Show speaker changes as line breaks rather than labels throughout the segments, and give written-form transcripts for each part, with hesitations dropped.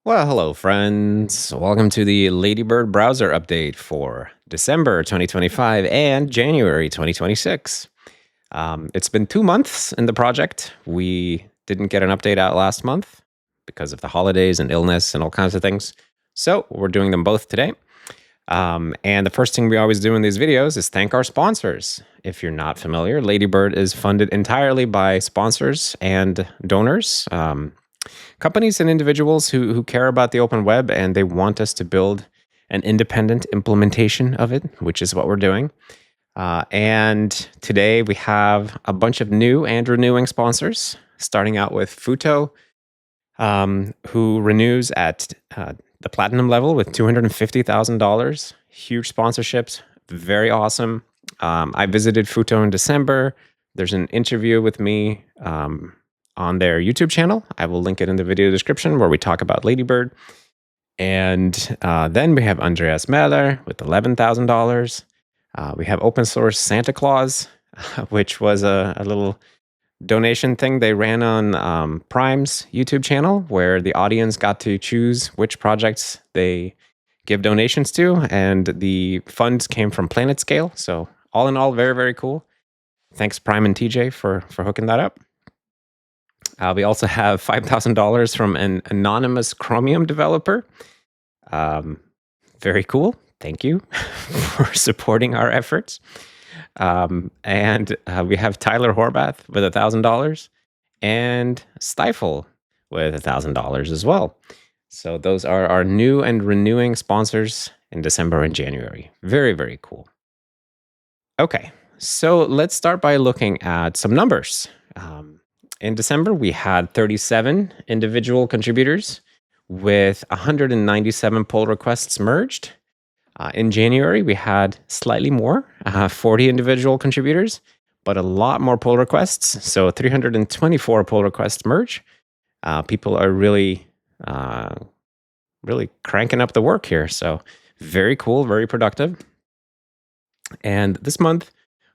Well, hello, friends. Welcome to the Ladybird browser update for December 2025 and January 2026. It's been 2 months in the project. We didn't get an update out last month because of the holidays and illness and all kinds of things. So we're doing them both today. And the first thing we always do in these videos is thank our sponsors. If you're not familiar, Ladybird is funded entirely by sponsors and donors. Companies and individuals who care about the open web and they want us to build an independent implementation of it, which is what we're doing. And today we have a bunch of new and renewing sponsors, starting out with Futo, who renews at the platinum level with $250,000. Huge sponsorships, very awesome. I visited Futo in December. There's an interview with me on their YouTube channel. I will link it in the video description where we talk about Ladybird. And then we have Andreas Meller with $11,000. We have Open Source Santa Claus, which was a little donation thing they ran on Prime's YouTube channel, where the audience got to choose which projects they give donations to. And the funds came from Planet Scale. So all in all, very, very cool. Thanks, Prime and TJ, for hooking that up. We also have $5,000 from an anonymous Chromium developer. Very cool. Thank you for supporting our efforts. And we have Tyler Horvath with $1,000 and Stifle with $1,000 as well. So those are our new and renewing sponsors in December and January. Very, very cool. Okay, so let's start by looking at some numbers. In December, we had 37 individual contributors with 197 pull requests merged. In January, we had slightly more, 40 individual contributors, but a lot more pull requests. So 324 pull requests merge. People are really cranking up the work here. So very cool, very productive. And this month,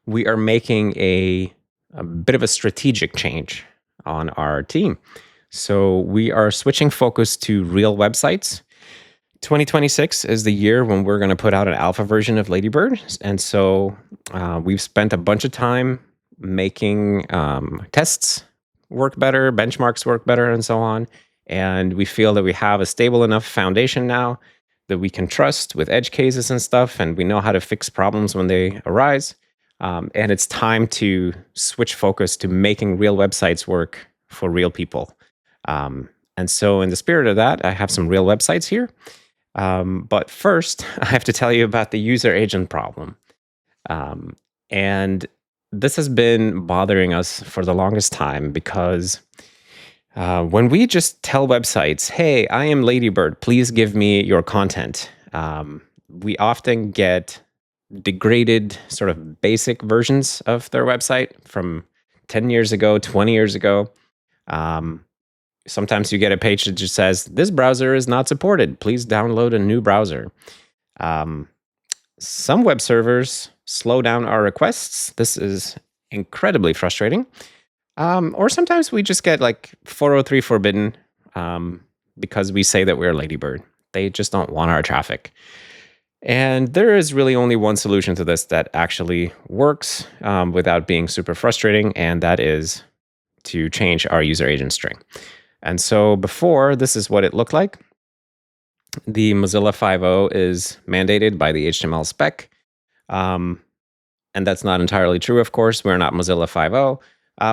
we are making a bit of a strategic change on our team. So we are switching focus to real websites. 2026 is the year when we're going to put out an alpha version of Ladybird. And so we've spent a bunch of time making tests work better, benchmarks work better, and so on. And we feel that we have a stable enough foundation now that we can trust with edge cases and stuff, and we know how to fix problems when they arise. And it's time to switch focus to making real websites work for real people. And so in the spirit of that, I have some real websites here. But first, I have to tell you about the user agent problem. And this has been bothering us for the longest time because when we just tell websites, hey, I am Ladybird, please give me your content, we often get degraded sort of basic versions of their website from 10 years ago, 20 years ago. Sometimes you get a page that just says, this browser is not supported. Please download a new browser. Some web servers slow down our requests. This is incredibly frustrating. Or sometimes we just get like 403 forbidden because we say that we're Ladybird. They just don't want our traffic. And there is really only one solution to this that actually works without being super frustrating, and that is to change our user agent string. And so before, this is what it looked like. The Mozilla 5.0 is mandated by the HTML spec. And that's not entirely true, of course. We're not Mozilla 5.0.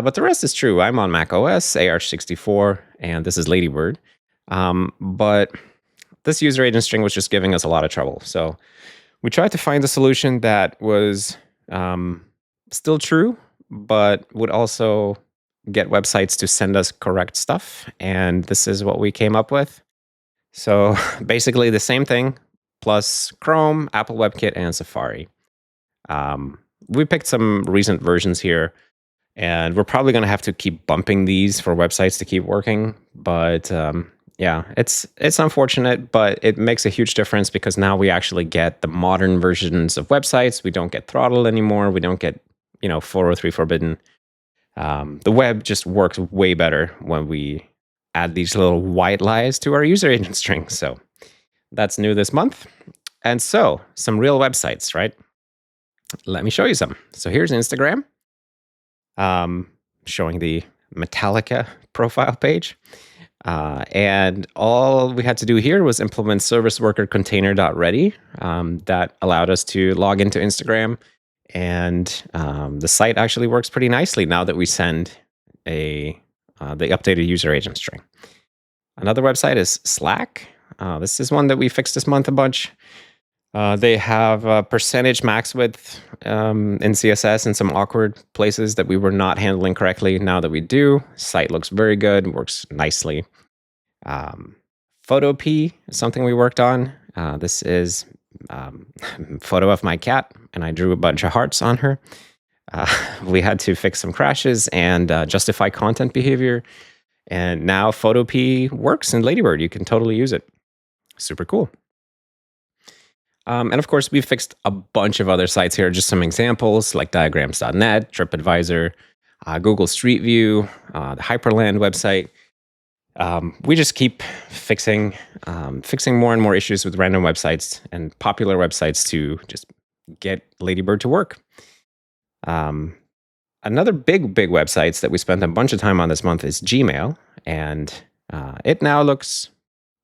But the rest is true. I'm on Mac OS, AR64, and this is Ladybird. But this user agent string was just giving us a lot of trouble. So we tried to find a solution that was still true, but would also get websites to send us correct stuff. And this is what we came up with. So basically the same thing, plus Chrome, Apple WebKit, and Safari. We picked some recent versions here, and we're probably going to have to keep bumping these for websites to keep working. But yeah, it's unfortunate, but it makes a huge difference because now we actually get the modern versions of websites. We don't get throttled anymore. We don't get 403 forbidden. The web just works way better when we add these little white lies to our user agent string. So that's new this month. And so some real websites, right? Let me show you some. So here's Instagram, showing the Metallica profile page. And all we had to do here was implement service worker container.ready. That allowed us to log into Instagram. And the site actually works pretty nicely now that we send the updated user agent string. Another website is Slack. This is one that we fixed this month a bunch. They have a percentage max width in CSS in some awkward places that we were not handling correctly. Now that we do, site looks very good, works nicely. Photop is something we worked on. This is photo of my cat, and I drew a bunch of hearts on her. We had to fix some crashes and justify content behavior. And now Photop works in Ladybird. You can totally use it. Super cool. And of course, we've fixed a bunch of other sites here, just some examples like diagrams.net, TripAdvisor, Google Street View, the Hyperland website. We just keep fixing more and more issues with random websites and popular websites to just get Ladybird to work. Another big websites that we spent a bunch of time on this month is Gmail, and it now looks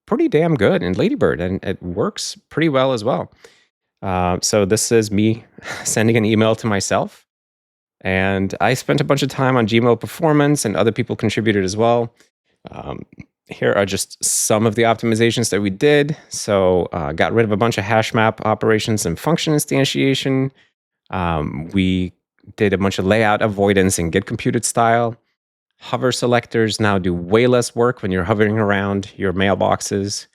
pretty damn good in Ladybird, and it works pretty well as well. So this is me sending an email to myself, and I spent a bunch of time on Gmail performance, and other people contributed as well. Here are just some of the optimizations that we did. So got rid of a bunch of hash map operations and function instantiation. We did a bunch of layout avoidance and get computed style. Hover selectors now do way less work when you're hovering around your mailboxes.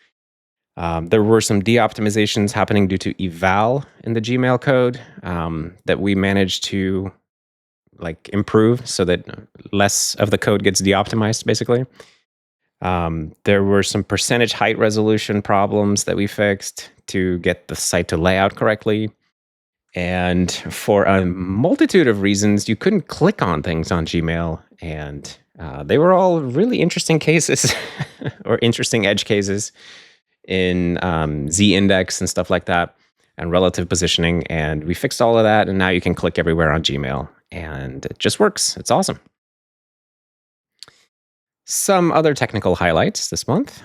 There were some de-optimizations happening due to eval in the Gmail code that we managed to improve so that less of the code gets de-optimized, basically. There were some percentage height resolution problems that we fixed to get the site to lay out correctly. And for a multitude of reasons, you couldn't click on things on Gmail. And they were all really interesting cases or interesting edge cases in z-index and stuff like that, and relative positioning. And we fixed all of that. And now you can click everywhere on Gmail. And it just works. It's awesome. Some other technical highlights this month.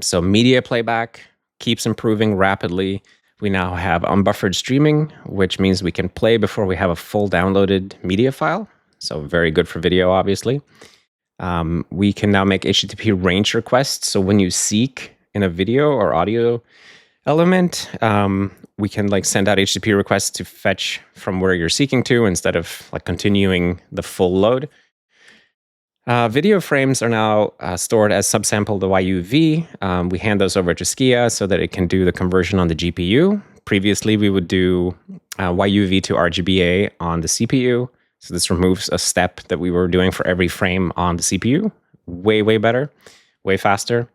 So media playback keeps improving rapidly. We now have unbuffered streaming, which means we can play before we have a full downloaded media file. So very good for video, obviously. We can now make HTTP range requests. So when you seek in a video or audio element, we can send out HTTP requests to fetch from where you're seeking to instead of continuing the full load. Video frames are now stored as subsampled YUV. We hand those over to Skia so that it can do the conversion on the GPU. Previously, we would do YUV to RGBA on the CPU. So this removes a step that we were doing for every frame on the CPU. Way better, way faster.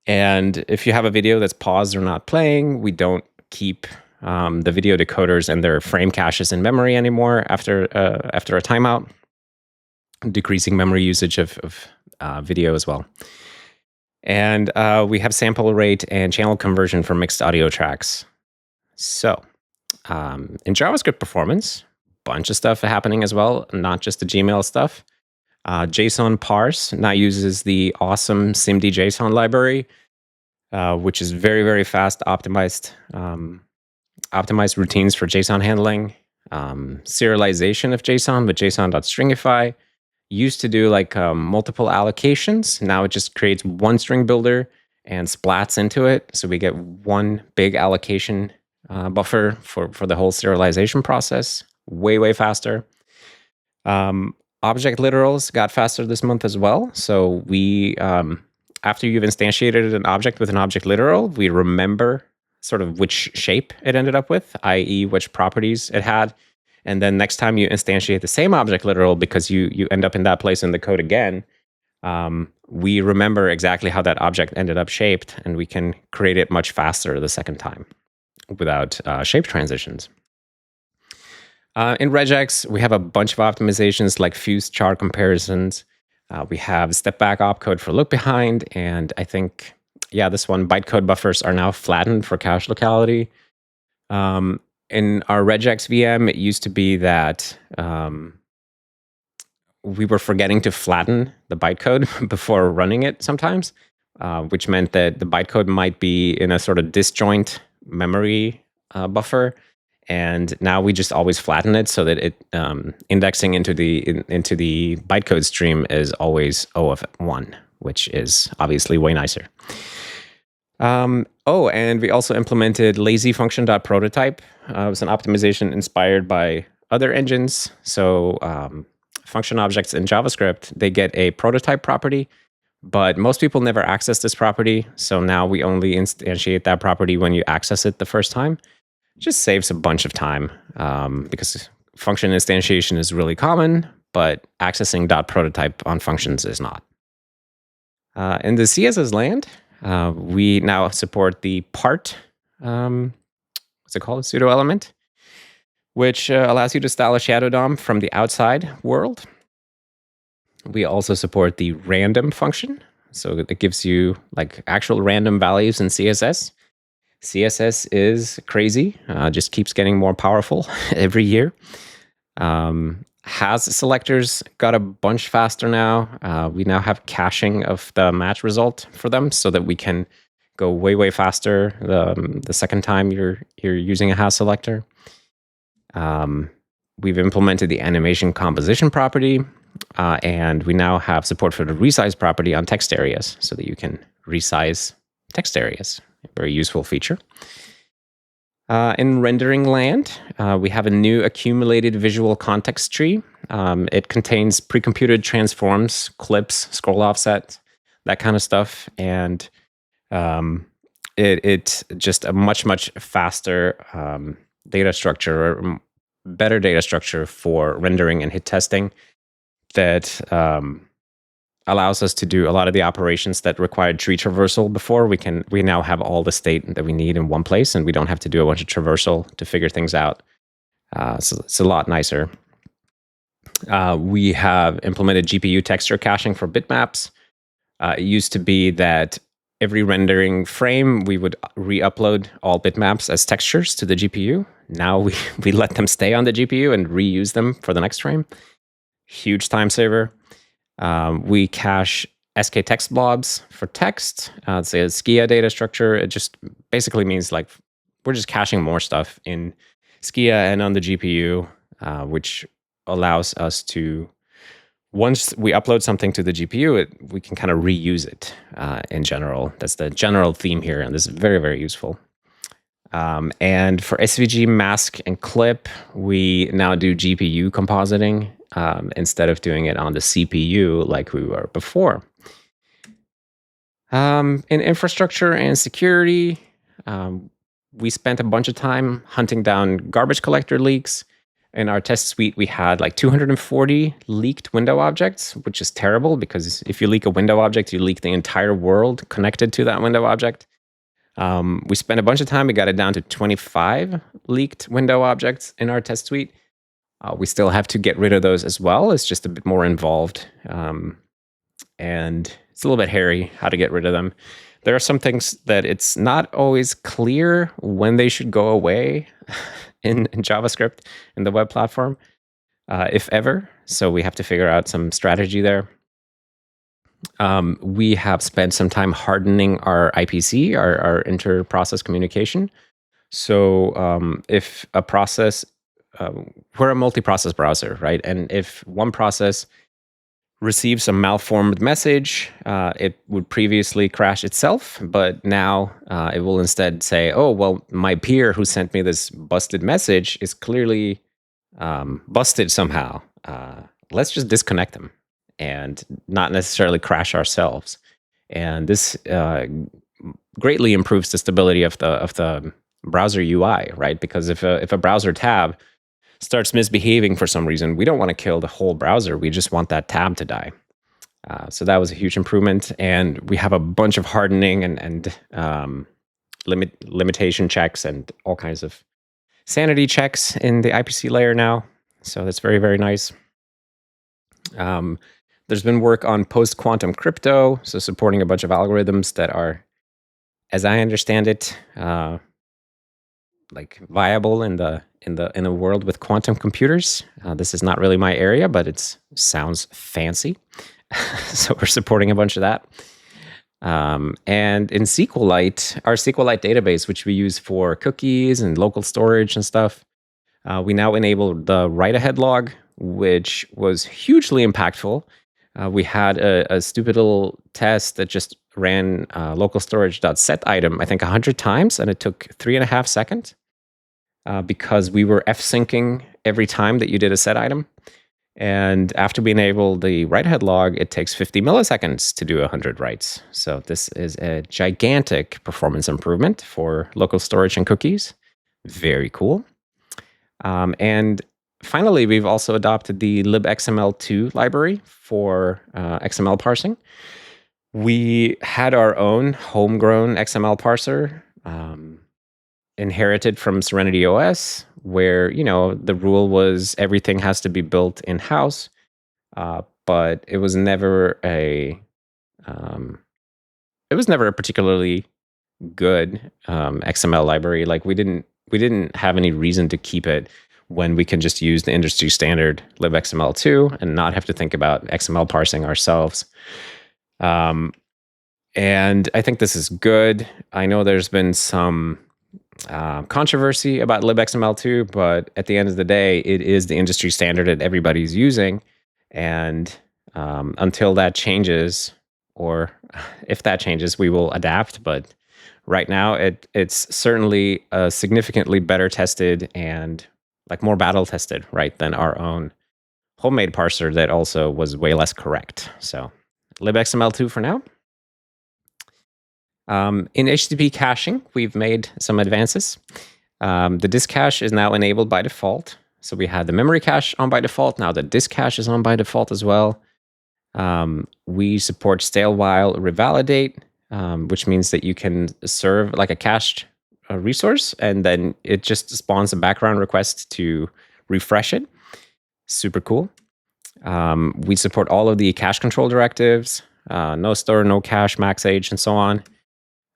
And if you have a video that's paused or not playing, we don't keep the video decoders and their frame caches in memory anymore after a timeout, decreasing memory usage of video as well. And we have sample rate and channel conversion for mixed audio tracks. So in JavaScript performance, bunch of stuff happening as well, not just the Gmail stuff. JSON parse now uses the awesome SIMD JSON library, which is very fast, optimized routines for JSON handling. Serialization of JSON with JSON.stringify. Used to do multiple allocations. Now it just creates one string builder and splats into it. So we get one big allocation buffer for the whole serialization process. Way faster. Object literals got faster this month as well. So we, after you've instantiated an object with an object literal, we remember sort of which shape it ended up with, i.e. which properties it had. And then next time you instantiate the same object literal, because you end up in that place in the code again, we remember exactly how that object ended up shaped, and we can create it much faster the second time without shape transitions. In regex, we have a bunch of optimizations like fused char comparisons. We have step back opcode for look behind, and I think, yeah, this one, bytecode buffers are now flattened for cache locality. In our regex VM, it used to be that we were forgetting to flatten the bytecode before running it sometimes, which meant that the bytecode might be in a sort of disjoint memory buffer. And now we just always flatten it so that it indexing into the bytecode stream is always O of 1, which is obviously way nicer. And we also implemented lazy function.prototype. It was an optimization inspired by other engines. So function objects in JavaScript, they get a prototype property, but most people never access this property. So now we only instantiate that property when you access it the first time. Just saves a bunch of time because function instantiation is really common, but accessing .prototype on functions is not. In the CSS land, we now support the part, what's it called, pseudo element, which allows you to style a shadow DOM from the outside world. We also support the random function. So it gives you like actual random values in CSS. CSS is crazy, just keeps getting more powerful every year. Has selectors got a bunch faster now. We now have caching of the match result for them so that we can go way faster the second time you're using a has selector. We've implemented the animation composition property, and we now have support for the resize property on text areas so that you can resize text areas. Very useful feature. In rendering land, we have a new accumulated visual context tree. It contains pre-computed transforms, clips, scroll offset, that kind of stuff. And it's just a much faster data structure, or better data structure for rendering and hit testing that allows us to do a lot of the operations that required tree traversal before. We now have all the state that we need in one place, and we don't have to do a bunch of traversal to figure things out. So it's a lot nicer. We have implemented GPU texture caching for bitmaps. It used to be that every rendering frame, we would re-upload all bitmaps as textures to the GPU. Now we let them stay on the GPU and reuse them for the next frame. Huge time saver. We cache SK text blobs for text. It's a Skia data structure. It just basically means like we're just caching more stuff in Skia and on the GPU, which allows us to, once we upload something to the GPU, we can kind of reuse it in general. That's the general theme here, and this is very useful. And for SVG mask and clip, we now do GPU compositing instead of doing it on the CPU like we were before. In infrastructure and security, we spent a bunch of time hunting down garbage collector leaks. In our test suite, we had like 240 leaked window objects, which is terrible because if you leak a window object, you leak the entire world connected to that window object. We spent a bunch of time. We got it down to 25 leaked window objects in our test suite. We still have to get rid of those as well. It's just a bit more involved. And it's a little bit hairy how to get rid of them. There are some things that it's not always clear when they should go away in JavaScript in the web platform, if ever. So we have to figure out some strategy there. We have spent some time hardening our IPC, our inter-process communication. So if a process, we're a multi-process browser, right? And if one process receives a malformed message, it would previously crash itself, but now it will instead say, oh, well, my peer who sent me this busted message is clearly busted somehow. Let's just disconnect them and not necessarily crash ourselves. And this greatly improves the stability of the browser UI, right? Because if a browser tab starts misbehaving for some reason, we don't want to kill the whole browser. We just want that tab to die. So that was a huge improvement. And we have a bunch of hardening and limitation checks and all kinds of sanity checks in the IPC layer now. So that's very nice. The There's been work on post-quantum crypto, so supporting a bunch of algorithms that are, as I understand it, like viable in the world with quantum computers. This is not really my area, but it sounds fancy, so we're supporting a bunch of that. And in SQLite, our SQLite database, which we use for cookies and local storage and stuff, we now enable the write-ahead log, which was hugely impactful. We had a stupid little test that just ran local storage.set item, I think 100 times, and it took 3.5 seconds because we were f-syncing every time that you did a set item. And after we enable the write-ahead log, it takes 50 milliseconds to do 100 writes. So this is a gigantic performance improvement for local storage and cookies. Very cool. And finally, we've also adopted the libxml2 library for XML parsing. We had our own homegrown XML parser inherited from Serenity OS, where the rule was everything has to be built in-house, but it was never a particularly good XML library. Like we didn't have any reason to keep it when we can just use the industry standard libxml2 and not have to think about XML parsing ourselves. And I think this is good. I know there's been some controversy about libxml2, but at the end of the day, it is the industry standard that everybody's using. And until that changes, or if that changes, we will adapt. But right now, it's certainly significantly better tested and like more battle tested, right, than our own homemade parser that also was way less correct. So libxml2 for now. In HTTP caching, we've made some advances. The disk cache is now enabled by default. So we had the memory cache on by default. Now the disk cache is on by default as well. We support stale while revalidate, which means that you can serve like a cached resource, and then it just spawns a background request to refresh it. Super cool. We support all of the cache control directives, no store, no cache, max age, and so on.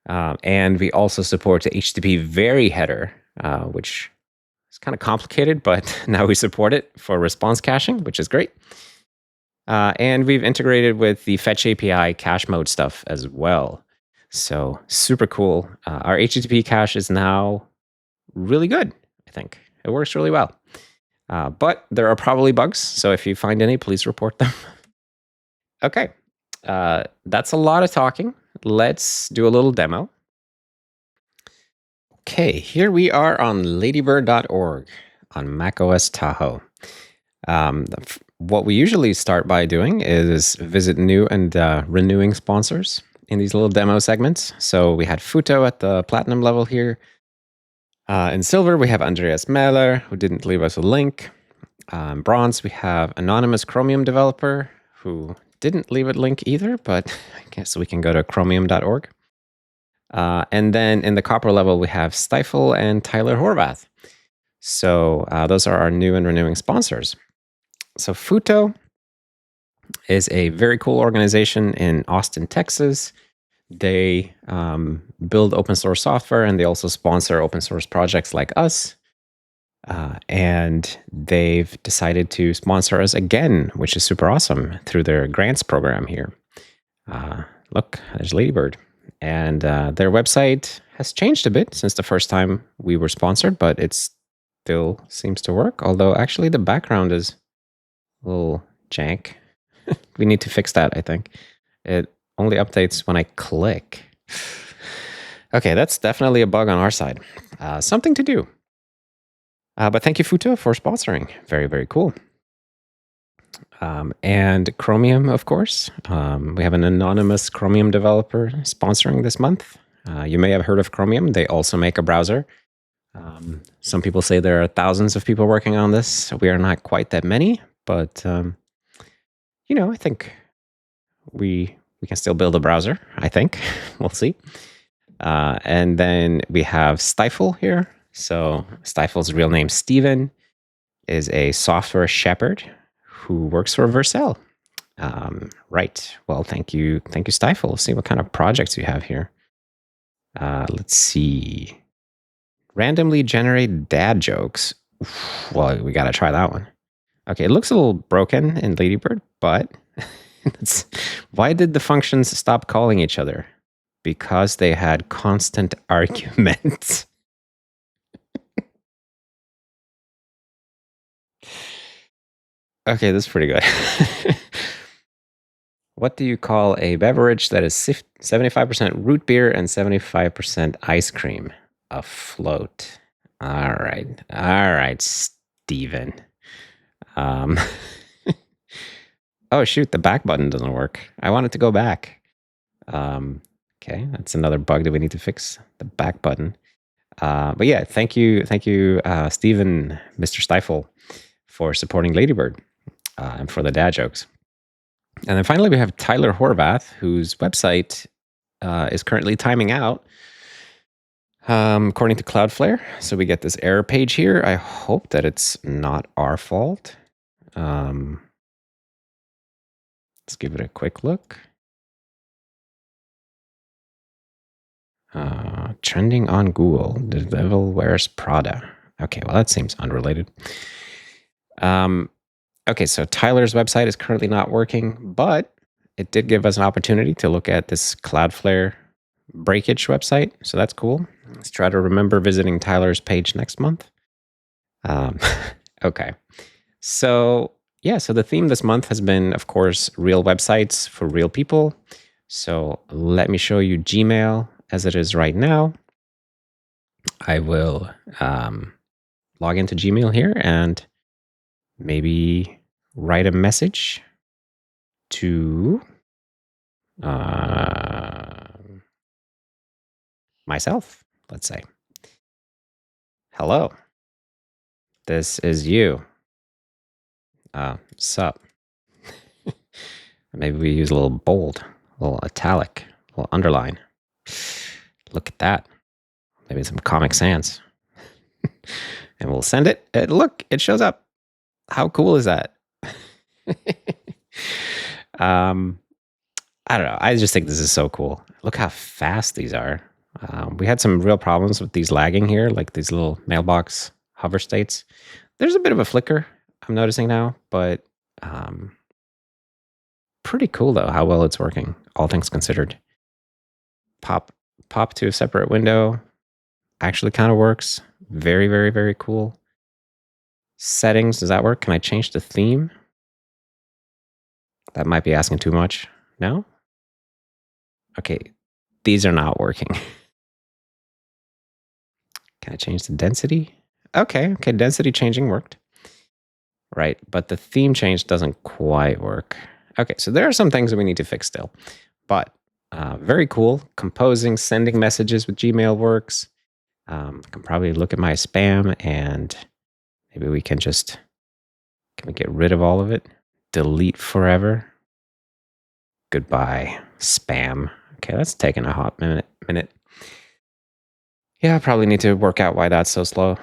And we also support the HTTP vary header, which is kind of complicated, but now we support it for response caching, which is great. And we've integrated with the Fetch API cache mode stuff as well. So super cool. Our HTTP cache is now really good, I think. It works really well. But there are probably bugs, so if you find any, please report them. Okay, that's a lot of talking. Let's do a little demo. Okay, here we are on ladybird.org on macOS Tahoe. What we usually start by doing is visit new and renewing sponsors in these little demo segments. So we had Futo at the platinum level here. In silver, we have Andreas Mahler, who didn't leave us a link. In bronze, we have anonymous Chromium developer, who didn't leave a link either, but I guess we can go to chromium.org. And then in the copper level, we have Stifle and Tyler Horvath. So those are our new and renewing sponsors. So Futo is a very cool organization in Austin, Texas. They build open source software, and they also sponsor open source projects like us. And they've decided to sponsor us again, which is super awesome, through their grants program here. Look, there's Ladybird. And their website has changed a bit since the first time we were sponsored, but it still seems to work. Although actually the background is a little jank. We need to fix that, I think. It only updates when I click. Okay, that's definitely a bug on our side. Something to do. But thank you, Futo, for sponsoring. Very, very cool. And Chromium, of course. We have an anonymous Chromium developer sponsoring this month. You may have heard of Chromium. They also make a browser. Some people say there are thousands of people working on this. We are not quite that many, but I think we can still build a browser, I think. We'll see. And then we have Stifle here. So Stifle's real name, Steven, is a software shepherd who works for Vercel. Right. Well, thank you. Thank you, Stifle. Let's see what kind of projects you have here. Let's see. Randomly generate dad jokes. Oof, well, we got to try that one. Okay, it looks a little broken in Ladybird, but why did the functions stop calling each other? Because they had constant arguments. Okay, this is pretty good. What do you call a beverage that is 75% root beer and 75% ice cream? A float. All right. All right, Steven. Um, oh, shoot, the back button doesn't work. I want it to go back. Okay, that's another bug that we need to fix, the back button. But yeah, thank you, Steven, Mr. Stifle, for supporting Ladybird and for the dad jokes. And then finally, we have Tyler Horvath, whose website is currently timing out, according to Cloudflare. So we get this error page here. I hope that it's not our fault. Let's give it a quick look. Trending on Google, the devil wears Prada. Okay, well, that seems unrelated. Okay, so Tyler's website is currently not working, but it did give us an opportunity to look at this Cloudflare breakage website. So that's cool. Let's try to remember visiting Tyler's page next month. Okay. So, yeah, so the theme this month has been, of course, real websites for real people. So let me show you Gmail as it is right now. I will log into Gmail here and maybe write a message to myself, let's say. Hello, this is you. Sup. Maybe we use a little bold, a little italic, a little underline. Look at that. Maybe some Comic Sans. And we'll send it. Look, it shows up. How cool is that? I don't know. I just think this is so cool. Look how fast these are. We had some real problems with these lagging here, like these little mailbox hover states. There's a bit of a flicker I'm noticing now, but pretty cool though how well it's working, all things considered. Pop to a separate window actually kind of works. Very, very, very cool. Settings, does that work? Can I change the theme? That might be asking too much. No? Okay, these are not working. Can I change the density? Okay, density changing worked. Right, but the theme change doesn't quite work. Okay, so there are some things that we need to fix still. But very cool. Composing, sending messages with Gmail works. I can probably look at my spam and maybe we can just, can we get rid of all of it? Delete forever. Goodbye, spam. Okay, that's taking a hot minute. Yeah, I probably need to work out why that's so slow.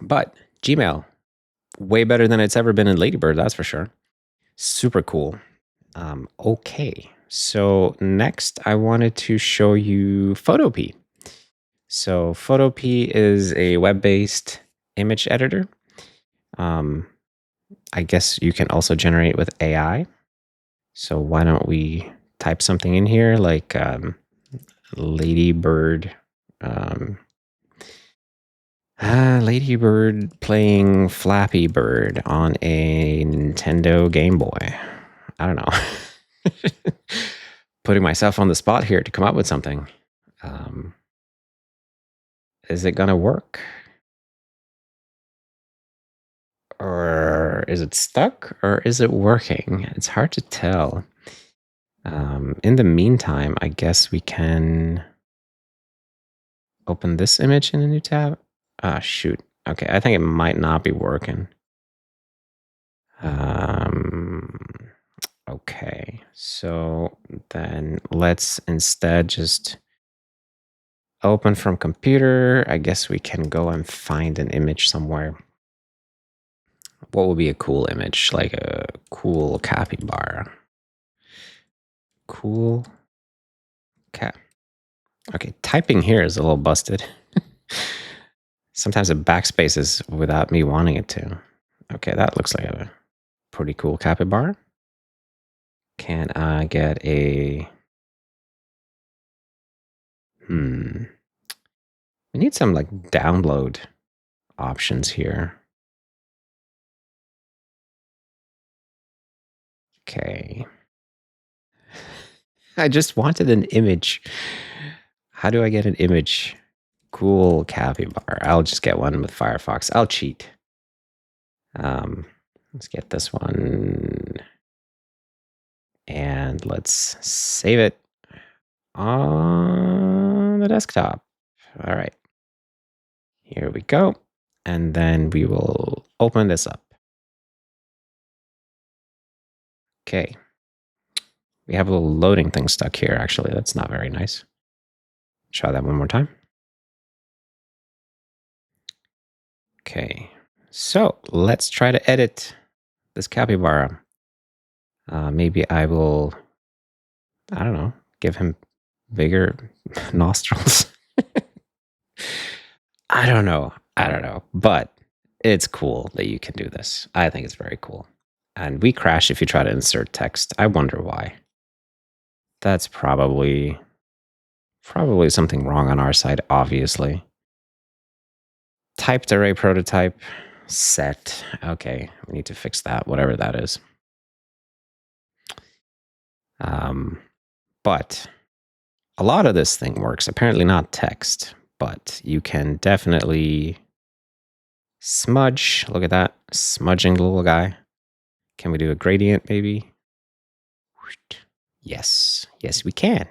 But Gmail, way better than it's ever been in Ladybird, that's for sure. Super cool. Okay, so next I wanted to show you Photopea. So Photopea is a web-based image editor. I guess you can also generate with AI. So why don't we type something in here like Ladybird, Ladybird playing Flappy Bird on a Nintendo Game Boy. I don't know. Putting myself on the spot here to come up with something. Is it gonna work? Or is it stuck? Or is it working? It's hard to tell. In the meantime, I guess we can open this image in a new tab. Ah, shoot. Okay, I think it might not be working. Okay, so then let's instead just open from computer. I guess we can go and find an image somewhere. What would be a cool image? Like a cool capybara. Cool cat. Okay, typing here is a little busted. Sometimes it backspaces without me wanting it to. Okay, that looks like a pretty cool capybara. Can I get a... We need some like download options here. Okay. I just wanted an image. How do I get an image? Cool capybara. I'll just get one with Firefox. I'll cheat. Let's get this one. And let's save it on the desktop. All right. Here we go. And then we will open this up. Okay. We have a little loading thing stuck here, actually. That's not very nice. Try that one more time. Okay. So let's try to edit this capybara. Maybe I will, I don't know, give him bigger nostrils. I don't know. But it's cool that you can do this. I think it's very cool. And we crash if you try to insert text. I wonder why. That's probably something wrong on our side, obviously. Typed array prototype set. Okay, we need to fix that, whatever that is. But a lot of this thing works. Apparently not text, but you can definitely smudge. Look at that, smudging the little guy. Can we do a gradient, maybe? Yes, we can.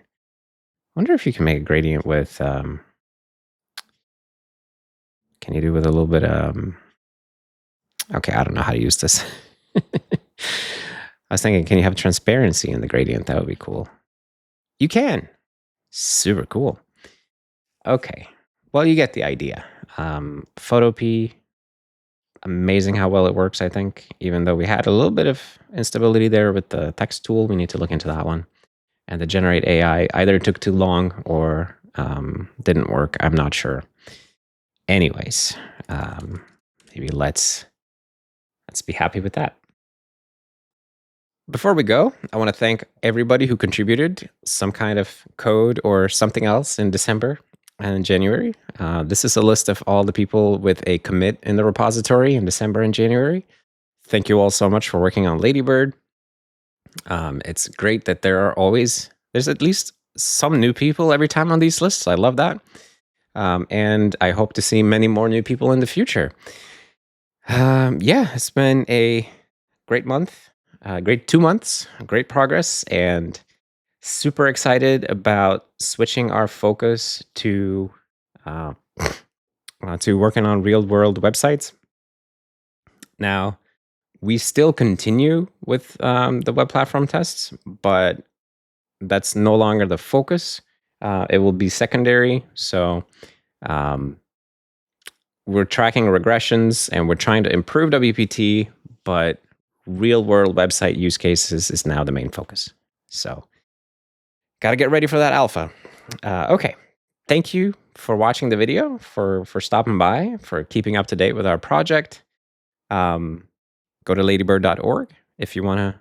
Wonder if you can make a gradient with. Can you do with a little bit? Okay, I don't know how to use this. I was thinking, can you have transparency in the gradient? That would be cool. You can. Super cool. Okay. Well, you get the idea. Photopea, amazing how well it works, I think. Even though we had a little bit of instability there with the text tool, we need to look into that one. And the generate AI either took too long or didn't work. I'm not sure. Anyways, maybe let's be happy with that. Before we go, I want to thank everybody who contributed some kind of code or something else in December and January. This is a list of all the people with a commit in the repository in December and January. Thank you all so much for working on Ladybird. It's great that there's at least some new people every time on these lists. I love that. And I hope to see many more new people in the future. Yeah, it's been a great month. Great 2 months, great progress, and super excited about switching our focus to working on real-world websites. Now, we still continue with the web platform tests, but that's no longer the focus. It will be secondary. So we're tracking regressions and we're trying to improve WPT, but real world website use cases is now the main focus. So got to get ready for that alpha. Okay. Thank you for watching the video, for stopping by, for keeping up to date with our project. Go to ladybird.org if you want to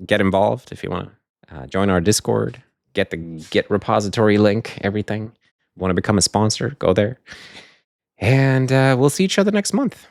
get involved, if you want to join our Discord, get the Git repository link, everything. Want to become a sponsor, go there. And we'll see each other next month.